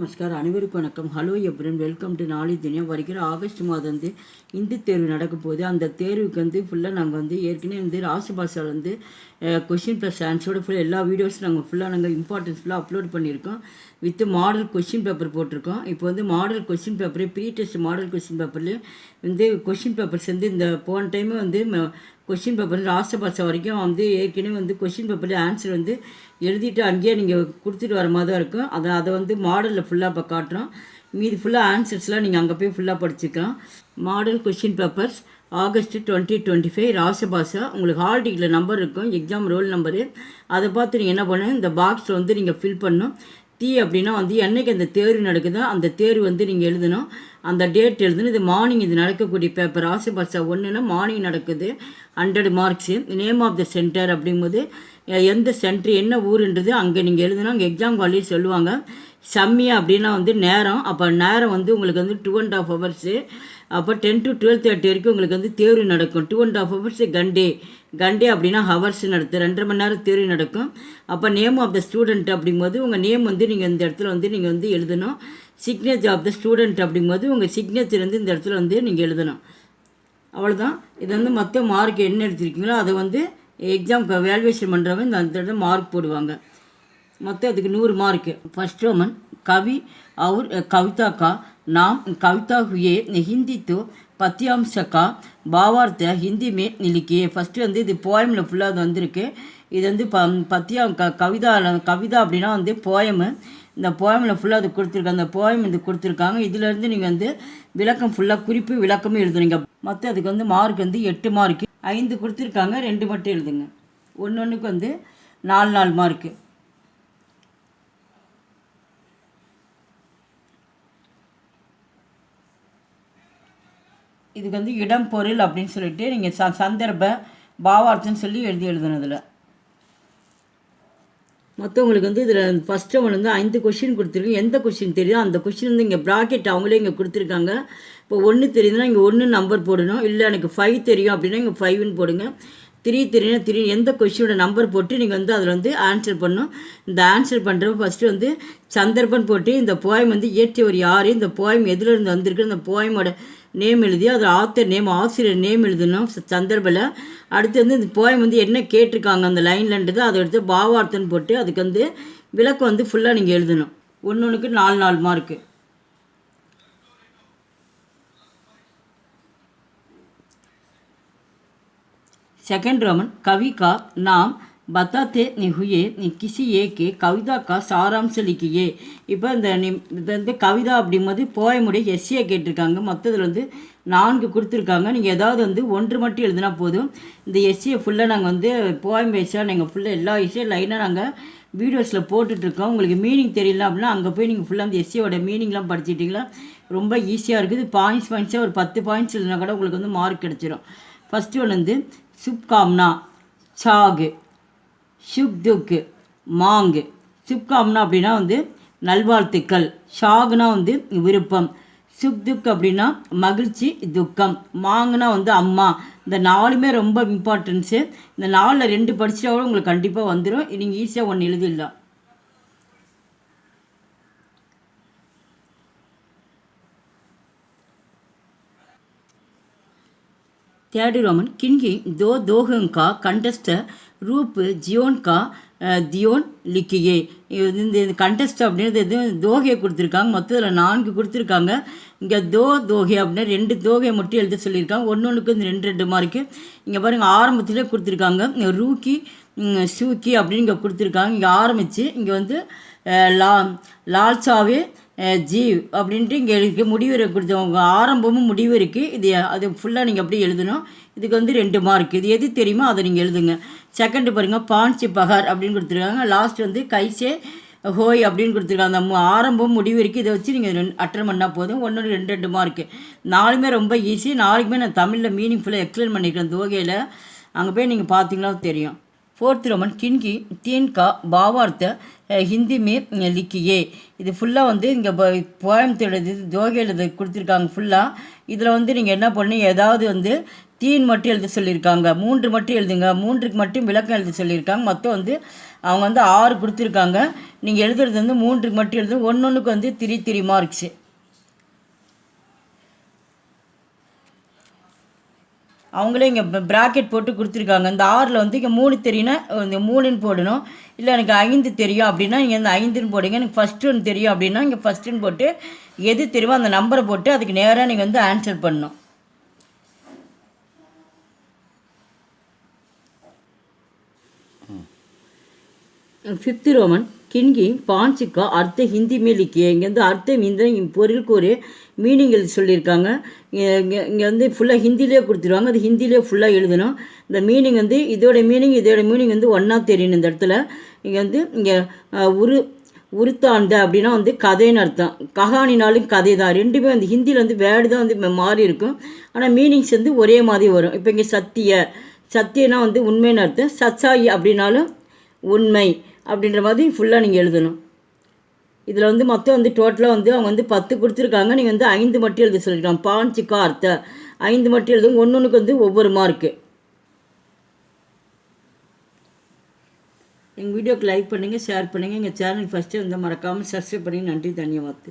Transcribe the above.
நமஸ்கார், அனைவருக்கும் வணக்கம். Hello எப்ரன், welcome to நாளை தினம். வருகிற ஆகஸ்ட் மாதம் இந்தி தேர்வு நடக்க போகுது. அந்த தேர்வுக்கு ஃபுல்லாக நாங்கள் ஏற்கனவே ராசி பாஷாவில் கொஷின் ப்ளஸ் ஆன்சரோட ஃபுல்லாக எல்லா வீடியோஸும் நாங்கள் இம்பார்ட்டன்ஸ் ஃபுல்லாக அப்லோட் பண்ணியிருக்கோம். வித் மாடல் கொஷின் பேப்பர் போட்டிருக்கோம். இப்போ model question paper pre test model question பேப்பர்லேயே கொஷின் பேப்பர்ஸ் இந்த போன time question paper Rashtra Bhasha வரைக்கும் ஏற்கனவே கொஷின் பேப்பரில் ஆன்சர் எழுதிட்டு அங்கேயே நீங்கள் கொடுத்துட்டு வர மாதிரி தான் இருக்கும். அதை மாடலில் ஃபுல்லாக இப்போ காட்டுறோம். மீதி ஃபுல்லாக ஆன்சர்ஸ்லாம் நீங்கள் அங்கே போய் ஃபுல்லாக படிச்சுக்கலாம். மாடல் கொஷின் பேப்பர்ஸ் ஆகஸ்ட் 2025 ராஷ்டிர பாஷா. உங்களுக்கு ஹால் டிக்கெட்டில் நம்பர் இருக்கும், எக்ஸாம் ரோல் நம்பரு. அதை பார்த்து நீங்கள் என்ன பண்ணணும், இந்த பாக்ஸில் நீங்கள் ஃபில் பண்ணணும். அப்படின்னா என்றைக்கு அந்த தேர்வு நடக்குதோ அந்த தேர்வு நீங்கள் எழுதணும். அந்த டேட் எழுதணும். இது மார்னிங் இது நடக்கக்கூடிய பேப்பர். ராசி பாஷா 1ன்னா மார்னிங் நடக்குது. 100 marks. Name of the centre அப்படிங்கும்போது எந்த சென்டர் என்ன ஊருன்றது அங்கே நீங்கள் எழுதணும். அங்கே எக்ஸாம் காலேஜ் சொல்லுவாங்க. செம்மியா அப்படின்னா நேரம். அப்போ நேரம் உங்களுக்கு 2.5 ஹவர்ஸு. அப்போ 10 to 12:30 வரைக்கும் உங்களுக்கு தேர்வு நடக்கும். 2.5 ஹவர்ஸு கண்டே அப்படின்னா ஹவர்ஸ் நடத்து 2.5 மணி நேரம் தேர்வு நடக்கும். அப்போ நேம் ஆஃப் த ஸ்டூடெண்ட் அப்படிங்கும்போது உங்கள் நேம் நீங்கள் இந்த இடத்துல நீங்கள் எழுதணும். சிக்னேச்சர் ஆஃப் த ஸ்டூடெண்ட் அப்படிங்கும்போது உங்கள் சிக்னேச்சர் இந்த இடத்துல நீங்கள் எழுதணும். அவ்வளோதான். இது மொத்த மார்க் என்ன எடுத்திருக்கீங்களோ அதை எக்ஸாம் வேல்யூவேஷன் பண்ணுறவங்க அந்த இடத்துல மார்க் போடுவாங்க. மொத்தம் அதுக்கு 100 மார்க்கு. ஃபர்ஸ்ட் ரோமன் कवि और कविता का नाम कविता हुए हिंदी तो पत्यांश का भावार्थ हिंदी में लिखिए. ஃபஸ்ட்டு இது போயமில் ஃபுல்லாக அது வந்திருக்கு. இது பத்தியம் கவிதா அப்படின்னா போயமு. இந்த போயமில் ஃபுல்லாக அது கொடுத்துருக்காங்க. அந்த போயம் கொடுத்துருக்காங்க. இதிலேருந்து நீங்கள் விளக்கம் ஃபுல்லாக குறிப்பு விளக்கமும் எழுதுறீங்க. மொத்தம் அதுக்கு மார்க் 8 மார்க்கு. 5 கொடுத்துருக்காங்க, 2 மட்டும் எழுதுங்க. ஒன்றுக்கு 4 மார்க்கு. இதுக்கு இடம் பொருள் அப்படின்னு சொல்லிட்டு நீங்கள் சந்தர்ப்ப பாவார்த்தன்னு சொல்லி எழுதுனதில் மொத்தம் உங்களுக்கு இதில் ஃபஸ்ட்டு ஒன்று 5 கொஷின் கொடுத்துருக்கு. எந்த கொஷின் தெரியுதோ அந்த கொஷின் இங்கே ப்ராக்கெட் அவங்களே இங்கே கொடுத்துருக்காங்க. இப்போ 1 தெரியுதுன்னா இங்கே 1 நம்பர் போடணும். இல்லை எனக்கு 5 தெரியும் அப்படின்னா இங்கே 5ன்னு போடுங்க. 3 தெரியும்னா 3 எந்த கொஷினோட நம்பர் போட்டு நீங்கள் அதில் ஆன்சர் பண்ணணும். இந்த ஆன்சர் பண்ணுறப்ப ஃபஸ்ட்டு சந்தர்ப்பன் போட்டு இந்த போயம் இயற்றியவர் யார், இந்த போயம் எதுலேருந்து வந்திருக்கு, இந்த போயமோட நேம் எழுதி அதில் ஆத்தர் நேம் ஆசிரியர் நேம் எழுதணும் சந்தர்ப்பில். அடுத்து இந்த போயம் என்ன கேட்டிருக்காங்க அந்த லைன்லன்றது அதை எடுத்து பாவார்த்தன்னு போட்டு அதுக்கு விளக்கம் ஃபுல்லாக நீங்கள் எழுதணும். ஒன்றுக்கு 4 மார்க்கு. सेकंड रोमन कवि का नाम बताते हुए किसी एक कविता का सारांश लिखिए. இப்போ இந்த கவிதா அப்படிங்கும்போது போயமுடைய எஸ்ஏ கேட்டிருக்காங்க. மொத்தத்தில் 4 கொடுத்துருக்காங்க. நீங்கள் ஏதாவது 1 மட்டும் எழுதினா போதும். இந்த எஸ்ஏ ஃபுல்லாக நாங்கள் போயம் வைஸாக நீங்கள் ஃபுல்லாக எல்லா எஸ்ஏ லைனாக நாங்கள் வீடியோஸில் போட்டுட்ருக்கோம். உங்களுக்கு மீனிங் தெரியல அப்படின்னா அங்கே போய் நீங்கள் ஃபுல்லாக அந்த எஸ்ஏவோட மீனிங்லாம் படிச்சிட்டிங்களா ரொம்ப ஈஸியாக இருக்குது. பாயிண்ட்ஸாக ஒரு 10 பாயிண்ட்ஸ் எழுதினா கூட உங்களுக்கு மார்க் கிடச்சிரும். ஃபஸ்ட்டு ஒன்று சுப்காம்னா சாகு, சுக் துக் மாங்கு. சுப்காம்னா அப்படின்னா நல்வாழ்த்துக்கள். ஷாகுனா விருப்பம். சுக் துக் அப்படின்னா மகிழ்ச்சி துக்கம். மாங்குனா அம்மா. இந்த 4மே ரொம்ப இம்பார்ட்டன்ஸு. இந்த 4ல் 2 படிச்சிட்டா கூட உங்களுக்கு கண்டிப்பாக வந்துடும். நீங்கள் ஈஸியாக 1 எழுதிடலாம். थर्ड रोमन किन्हीं 2 दोहों का कंटेस्ट रूप जियोन का दियोन लिखिए. இந்த கண்டெஸ்ட் அப்படின்றது தோகையை கொடுத்துருக்காங்க. மொத்தத்தில் 4 கொடுத்துருக்காங்க. இங்கே தோகை அப்படின்னா 2 தோகையை மட்டும் எழுத சொல்லியிருக்காங்க. ஒன்றுக்கு 2 மார்க்கு. இங்கே பாருங்கள் ஆரம்பத்திலே கொடுத்துருக்காங்க. ரூக்கி சூக்கி அப்படின்னு இங்கே கொடுத்துருக்காங்க. இங்கே ஆரம்பித்து இங்கே லால்சாவே ஜீவ் அப்படின்ட்டு இங்கே இருக்குது. முடிவு கொடுத்தவங்க ஆரம்பமும் முடிவு இருக்குது. இது அது ஃபுல்லாக நீங்கள் அப்படியே எழுதணும். இதுக்கு 2 மார்க். இது எது தெரியுமோ அதை நீங்கள் எழுதுங்க. செகண்டு பாருங்கள் பான்சி பகார் அப்படின்னு கொடுத்துருக்காங்க. லாஸ்ட் கைசே ஹோய் அப்படின்னு கொடுத்துருக்காங்க. அந்த ஆரம்பம் முடிவு இருக்குது. இதை வச்சு நீங்கள் அட்டன் பண்ணால் போதும். 2 மார்க்கு. 4மே ரொம்ப ஈஸி. 4க்குமே நான் தமிழில் மீனிங் ஃபுல்லாக எக்ஸ்பிளைன் பண்ணிக்கிறேன் தோகையில். அங்கே போய் நீங்கள் பார்த்தீங்களா தெரியும். फोर्थ रोमन किनकी 3 का भावार्थ हिंदी में लिखिए. இது ஃபுல்லாக இங்கே போயமத்தோட தோகையில் கொடுத்துருக்காங்க ஃபுல்லாக. இதில் நீங்கள் என்ன பண்ணி ஏதாவது தீன் மட்டும் எழுத சொல்லியிருக்காங்க. 3 மட்டும் எழுதுங்க. 3க்கு மட்டும் விளக்கம் எழுத சொல்லியிருக்காங்க. மொத்தம் வந்து அவங்க வந்து 6 கொடுத்துருக்காங்க. நீங்கள் எழுதுறது வந்து 3க்கு மட்டும் எழுது. ஒன்றுக்கு வந்து 3 மார்க்ஸு. அவங்களே இங்கே ப்ராக்கெட் போட்டு கொடுத்துருக்காங்க. இந்த 6ல் வந்து இங்கே 3 தெரியும்னா இந்த 3ன்னு போடணும். இல்லை எனக்கு 5 தெரியும் அப்படின்னா நீங்கள் இந்த 5ன்னு போடுங்க. எனக்கு ஃபஸ்ட்டு ஒன்று தெரியும் அப்படின்னா இங்கே ஃபஸ்ட்டுன்னு போட்டு எது தெரியுமோ அந்த நம்பரை போட்டு அதுக்கு நேராக நீங்கள் வந்து ஆன்சர் பண்ணணும். ஃபிஃப்த்து ரோமன் கிண்கி 5 का अर्थ हिंदी में लिखिए. இங்கே வந்து அர்த்தம் இந்த பொருளுக்கு ஒரு மீனிங் எழுதி சொல்லியிருக்காங்க. இங்கே வந்து ஃபுல்லாக ஹிந்திலே கொடுத்துருவாங்க. அது ஹிந்திலே ஃபுல்லாக எழுதணும். இந்த மீனிங் வந்து இதோட மீனிங் வந்து ஒன்றா தெரியணும். இந்த இடத்துல இங்கே வந்து இங்கே உருத்தாண்ட அப்படின்னா வந்து கதைன்னு அர்த்தம். கஹானினாலும் கதை தான். ரெண்டுமே வந்து ஹிந்தியில் வந்து வேர்டு தான் வந்து மாறி இருக்கும். ஆனால் மீனிங்ஸ் வந்து ஒரே மாதிரி வரும். இப்போ இங்கே சத்தியனா வந்து உண்மைன்னு அர்த்தம். சச்சாயி அப்படின்னாலும் உண்மை அப்படின்ற மாதிரி ஃபுல்லாக நீங்கள் எழுதணும். இதில் வந்து மொத்தம் வந்து டோட்டலாக வந்து அவங்க வந்து 10 கொடுத்துருக்காங்க. நீங்கள் வந்து 5 மட்டும் எழுத சொல்லியிருக்காங்க. 5 का अर्थ 5 மட்டும் எழுதுங்க. ஒன்றுக்கு வந்து ஒவ்வொரு மார்க்கு. எங்கள் வீடியோக்கு லைக் பண்ணுங்கள், ஷேர் பண்ணுங்கள். எங்கள் சேனல் ஃபஸ்ட்டு வந்து மறக்காமல் சப்ஸ்கிரைப் பண்ணி. நன்றி, தன்யவாத்.